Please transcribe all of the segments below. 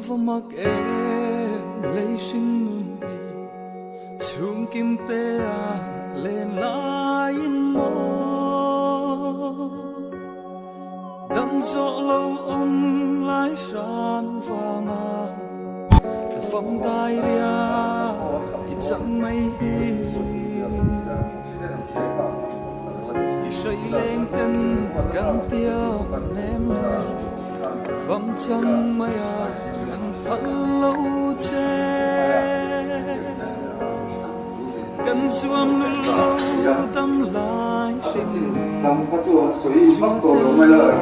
mak e lei sing nun hi chung kim te a len lai mo dam zo lo om lai shan vanga ka phong dai ria i chang mai hi i sei leng ten kan tiêu nem na phong chang mai a kan phal lo che kan suam lo tâm lai sinh tam phát chuột suy mắc cổ lỗ mai lợi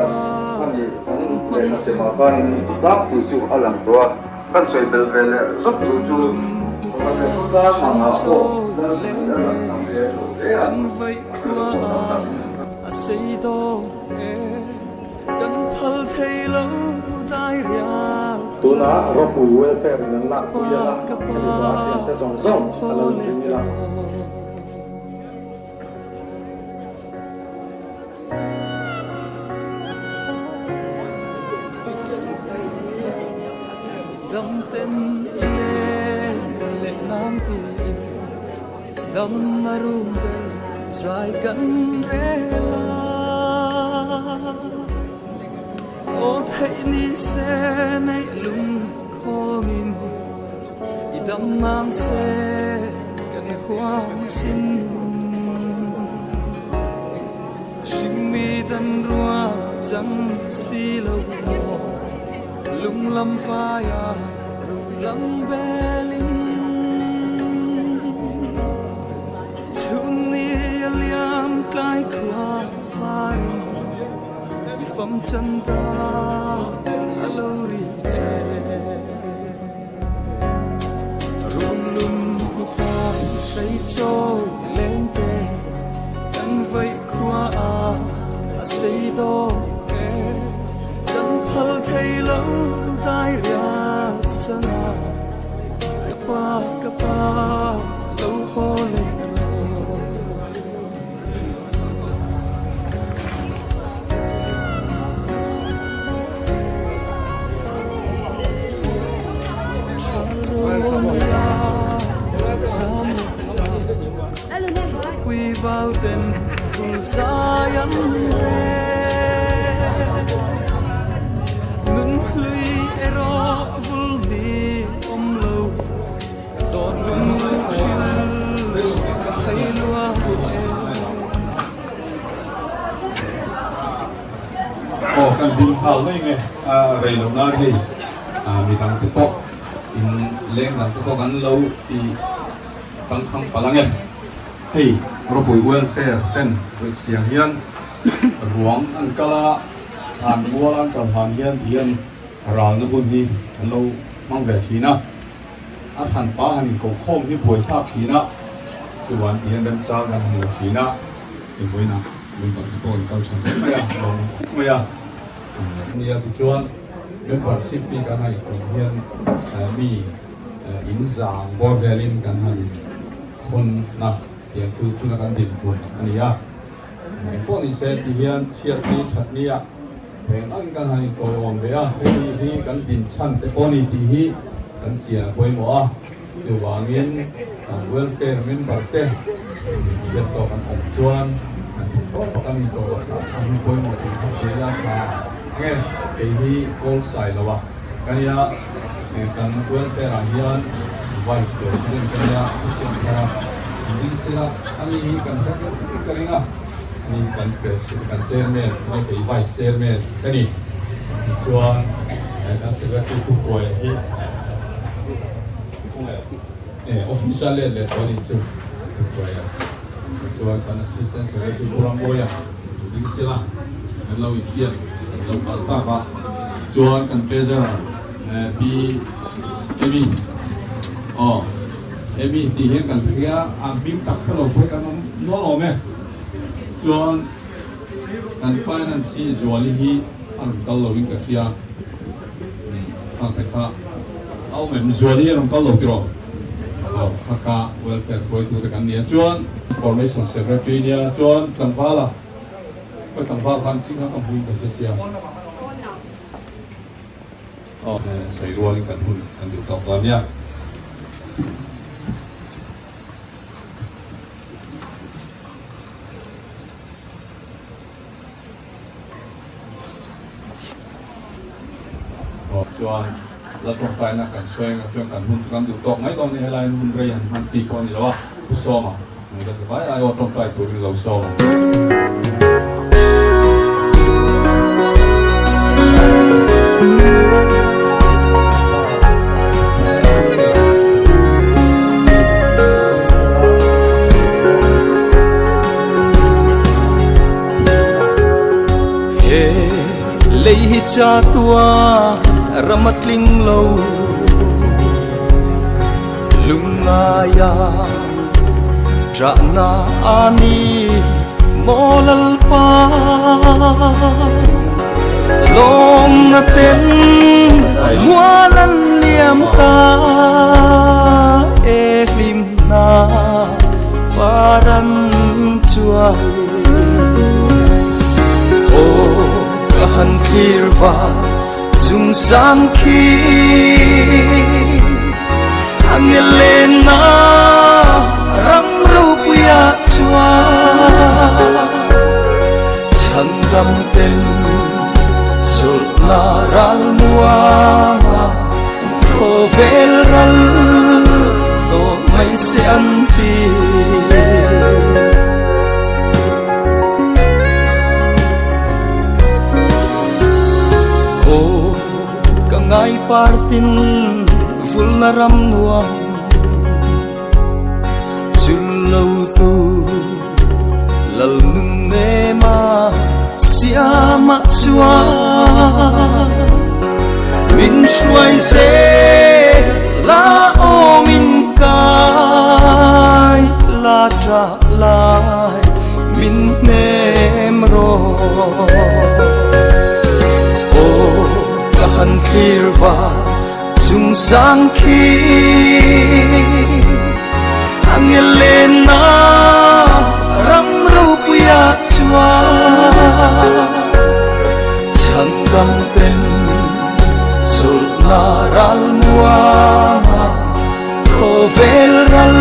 anh đi anh để nó sẽ mà con đáp từ chu ở làm tua con suy bel bel rất từ chu con để chúng ta mà ngáo cổ kan vai qua a sei do e kan phal thei lo dai ria tuna ropu welfare nan la kuya la education se song song alam simila dam ten le nam ti dam narum be sai kan rela o thei ni se nei lung khongin i dam nang se kan huam sin shimi dan rua chang si lo lung lam phaya ru lam belin chung ni liam klai khwa phai i fam chan ta alori e rum lum khu tha sei cho leng te kan vai khwa a sei do e kan phal thei lo dai ria chana kapa lo ho le quy vào tên phù sa yếm re nun lui ero vul ni om lo tot lum lu chil ka hai lua kan din hal nei nge rei lo na hei mi tang tu ko in leng na tu ko kan lo ti tang khang palang e hei ropoi welfare ten we chiang hian ruang an kala an mual an chal han hian hian ral na bun hi an lo mang ve thina a han pa han ko khom hi boi thak thina chuan hian rem cha gan mu thina i boina min ba ko kal chan mai a lo mai a nia ti chuan membership fee kan hai ko hian mi in zang bo velin kan han khon na yang tu tu nak ambil pun, ani ya. Pon ini saya pilihan siap ni cat ni ya. Pengan kan hari tu orang beya, ini kan dinchan, pon ini tihi kan siap boleh muah. Sewangin welfare member teh siap tu kan omcuan, kan itu kan boleh muah tingkat dia kan. Okay, ini all side lah. Kan ya, kan welfare ahian vice president kan ya, siap ini sila ini kan keringa ini kan kan chairman ini ke vice chairman ini chuan kan secretary tu koi hi official le toni chu koi chuan kan assistant secretary kurang boya ini sila kan lau ikian lau kalta ka chuan kan treasurer di ini Emi thì hiện cần kia bim tắc cái lỗ cái nó lỗ mẹ chuan cần finance rồi hi ăn cái lỗ in cái kia ăn cái khác ao mình rồi hi ăn cái lỗ kiro khaka welfare koi tu cái này chuan information secretary nia chuan tang pha la cái tang pha kan chính nó không huy cái kia ใส่รัวลิงกันหุ่นกันอยู่ต่อตอนเนี้ยจวนเราตรงไปนักการแสดงจวนการหุ่นกันอยู่ต่อไม่ตอนนี้อะไรหุ่นเรียนมันจีบคนนี้แล้วว่าผู้ซ้อมมันก็จะไปไอ้ตรงไปตัวเราซ้อมlấy cha tua ramat ling lâu lung ngaya tra na ani molal pa long na ten mualan liam ta e lim na paran chuai han khirva zum sang khi angelena ram rupiya chua chandam ten sul na ral mua khovel ral to mai se anti ngai partin vulnaram nuang chulau tu lal nung ne ma siama chua min shuai se la o min kai la tra lai min nem ro han khirva chung sang khi angelena ram rupiya chua chandam pen sul na ral mua khovel ral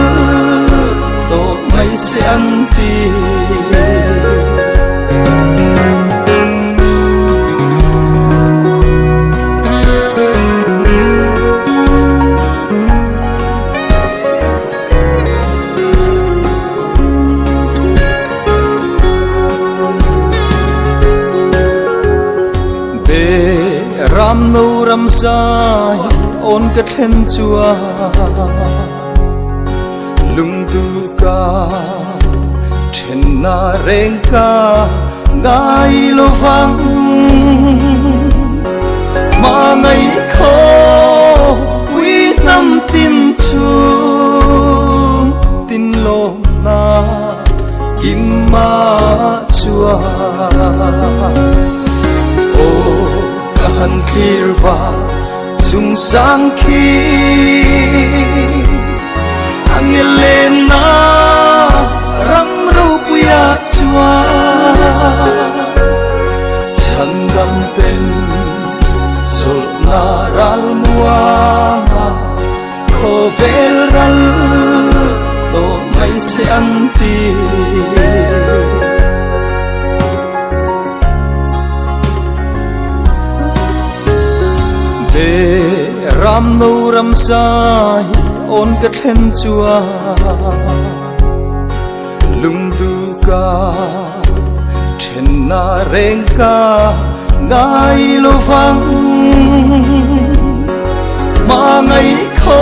to mai se anti ram no ram sai on ka then chua lung tu ka then na reng ka ngai lo vang ma ngai kho quy nam tin chu tin lo na kim ma chua han khirva chung sang khi angelena ram rupiya chua chandam pen sul na ral mua khovel ral to mai se anti ram no ram sai on ka then chua lung du ka then na reng ka ngai lo vang ma ngai kho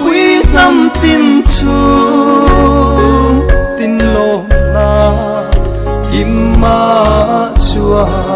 quy nam tin chu tin lo na kim ma chua